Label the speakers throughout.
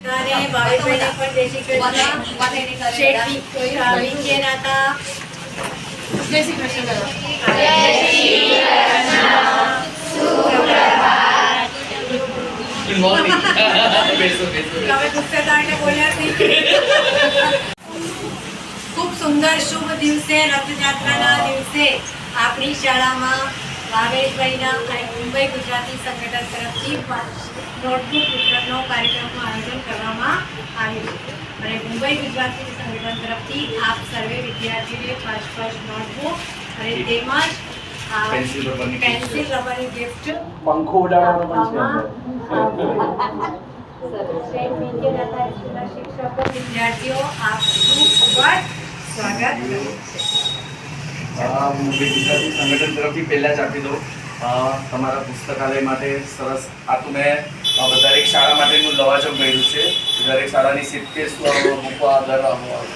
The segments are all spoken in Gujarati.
Speaker 1: खूब सुंदर शुभ दिवसे रथयात्रा दिवसे अपनी शाला में भावेशभाईना मुंबई गुजराती संगठन तरफथी नोटबुक वितरणનો કાર્યક્રમનું આયોજન કરવામાં આવ્યું છે અને મુંબઈ ગુજરાતી સંગઠન તરફથી આપ સર્વે વિદ્યાર્થીઓને ફર્સ્ટ નોટબુક અને તેમજ પેન્સિલ રબરની ગિફ્ટ
Speaker 2: પંખો ઉડાડવાનો પણ છે
Speaker 1: શિક્ષકો વિદ્યાર્થીઓ આપનું ખૂબ સ્વાગત કરું છું।
Speaker 2: મુંબઈ ગુજરાતી સંગઠન તરફથી પહેલા જ આપી દો તમારા પુસ્તકાલય માટે સરસ આ તો મેં દરેક શાળા માટેનું લવાજમ કર્યું છે દરેક શાળાની 70 બુકો દર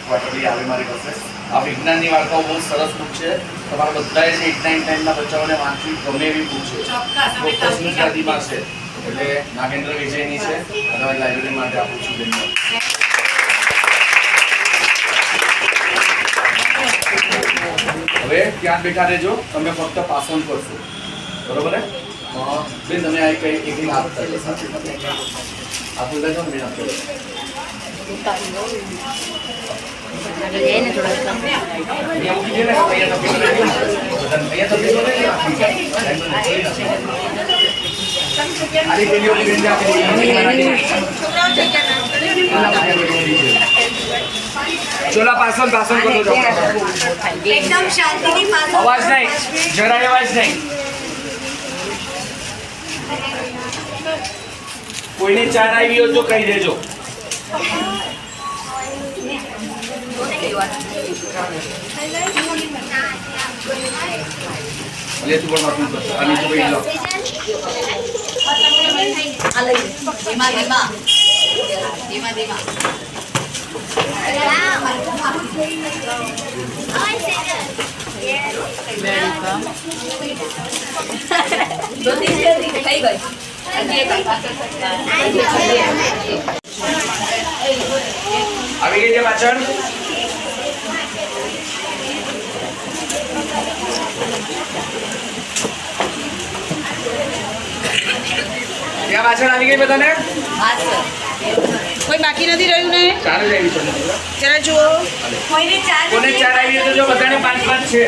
Speaker 2: ક્વાર્ટરલી આવે મારી પાસે આ વિજ્ઞાનની વાર્તાઓ બહુ સરસ બુક છે તમારા બધાએ જે 8-9 ટાઈમના બચ્ચાઓને વાંચવી ગમે એવી બુક છે ચોક્કસ ગુજરાતીમાં છે એટલે નાગેન્દ્ર વિજયની છે તમારી લાઇબ્રેરી માટે આપું છું ધન્યવાદ। હવે ત્યાં બેઠા રહેજો તમે ફક્ત પાસ ઓન કરશો બરોબર હે બેન તમે આ કઈ એક આપતા છો સાથે આ બોલતા છો મેં આપતો चोला पासन पासन करो
Speaker 1: एकदम शांति
Speaker 2: आवाज नहीं जरा आवाज नहीं कोई ने चार आई हो तो कही देजो ले तू बोल मत अभी तो बैठ लो
Speaker 1: धीमा धीमा धीमा धीमा
Speaker 2: આવી ગઈ છે પાછળ ત્યાં પાછળ આવી ગઈ બધાને
Speaker 3: કોઈ બાકી નથી રહ્યું ને
Speaker 2: ચાર જ આવી છે
Speaker 3: જરા જુઓ
Speaker 1: કોઈને
Speaker 2: ચાર આવી તો જો બધાને 5-5 છે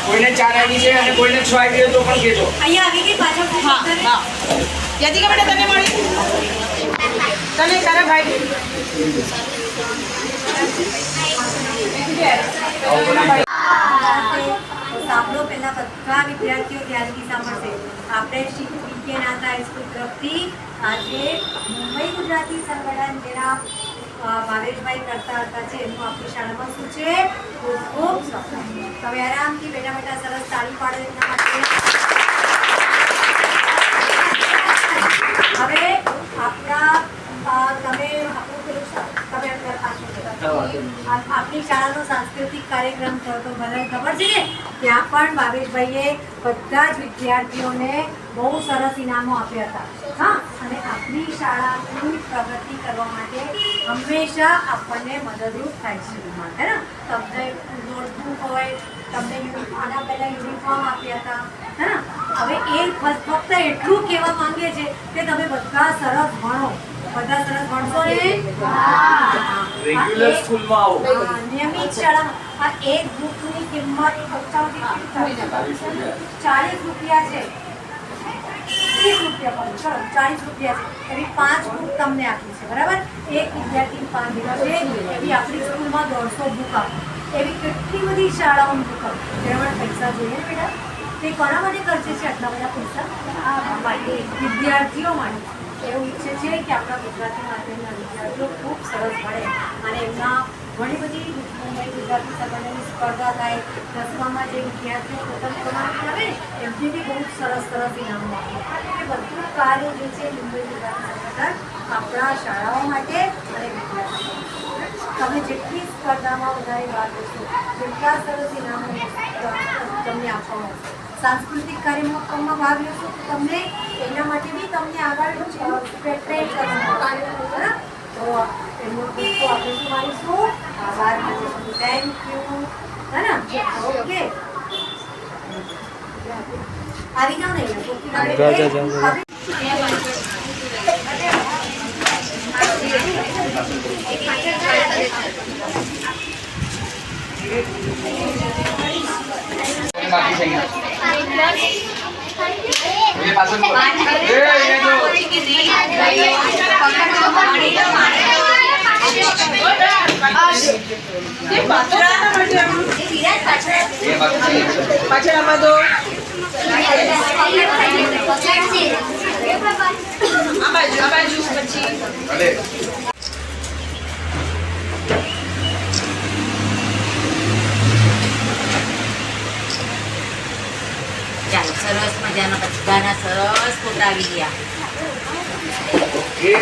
Speaker 2: કોઈને 4 આવી છે અને કોઈને 6 આવી તો પણ કહેજો
Speaker 1: અહીંયા આવી ગઈ પાછળ
Speaker 3: હા હા યાદિકા બેટા તને મળી તને તારા ભાઈ
Speaker 1: સાંભળો પહેલા બધા વિદ્યાર્થીઓ ધ્યાનથી સાંભળશે આપણે પીકે નાતા હાઈસ્કૂલ તરફથી આજે મુંબઈ ગુજરાતી સંગઠન જેના ભાવેશભાઈ કરતા હતા છે એનું આપણી શાળામાં શું છે ખૂબ ખૂબ સફળ તમે આરામથી બેઠા બેઠા સરસ તાળી પાડો એના માટે। હવે આપણા તમે આપણી શાળાનો સાંસ્કૃતિક કાર્યક્રમ થયો તો બધાને ખબર છે ને ત્યાં પણ ભાવેશભાઈએ બધા જ વિદ્યાર્થીઓને બહુ સરસ ઇનામો આપ્યા હતા હા અને આપણી શાળાની પ્રગતિ કરવા માટે હંમેશા આપણને મદદરૂપ થાય છે હે ને તમને નોટબુક હોય તમને આના પહેલાં યુનિફોર્મ આપ્યા હતા હે ને હવે એ ફક્ત એટલું કહેવા માંગીએ છીએ કે તમે બધા સરસ ભણો બધા સરસ ભણશો ને
Speaker 2: રેગ્યુલર સ્કૂલમાં આવો
Speaker 1: નિયમિત શાળામાં આ એક બુકની કિંમત 40 રૂપિયા છે 30 રૂપિયા પણ ચલો 40 રૂપિયા છે એવી 5 બુક તમને આપી છે બરાબર એક વિદ્યાર્થી 5 દિવસ છે એવી આપણી સ્કૂલમાં 150 બુક આપો એવી કેટલી બધી શાળાઓની બુક આપો તેના માટે પૈસા જોઈએ બેટા તે કોના માટે ખર્ચે છે આટલા બધા પૈસા આ માટે વિદ્યાર્થીઓ માટે એવું ઈચ્છે છે કે આપણા ગુજરાતી માધ્યમના વિદ્યાર્થીઓ ખૂબ સરસ ભણે અને એમના ઘણી બધી મુંબઈ ગુજરાતી સંગઠનની સ્પર્ધા થાય 10મામાં જે વિદ્યાર્થીઓ પોતાનું પ્રમાણ આવે એમથી બી બહુ સરસ સરસ ઇનામો આપે એ બધું કાર્ય જે છે મુંબઈ ગુજરાતી સંગઠન આપણા શાળાઓ માટે અને વિદ્યાર્થીઓ તમે જેટલી સ્પર્ધામાં વધારે ભાગ લેશો જેટલા સરસ ઇનામો તમને આપવામાં આવશે सांस्कृतिक कार्यक्रमમાં ભાગ લેશો તો તમને એના માટે બી તમને આગળ ટ્રેન કરવાનું બરાબર તો એમનો પુષ્પો આપણે શું મારીશું? આભાર માનીશું. Thank you. હે ને? ઓકે. આવી જાઓ ને અહીંયા. કોકી
Speaker 4: જાઓ.
Speaker 2: બાકી છે ये पासन को ये जो
Speaker 3: ये પાછળ આવવા દો. આ બાજુ પછી
Speaker 2: ભલે
Speaker 5: ચાલો સરસ મજાના બધાના સરસ ફોટા આવી ગયા.
Speaker 2: ઓકે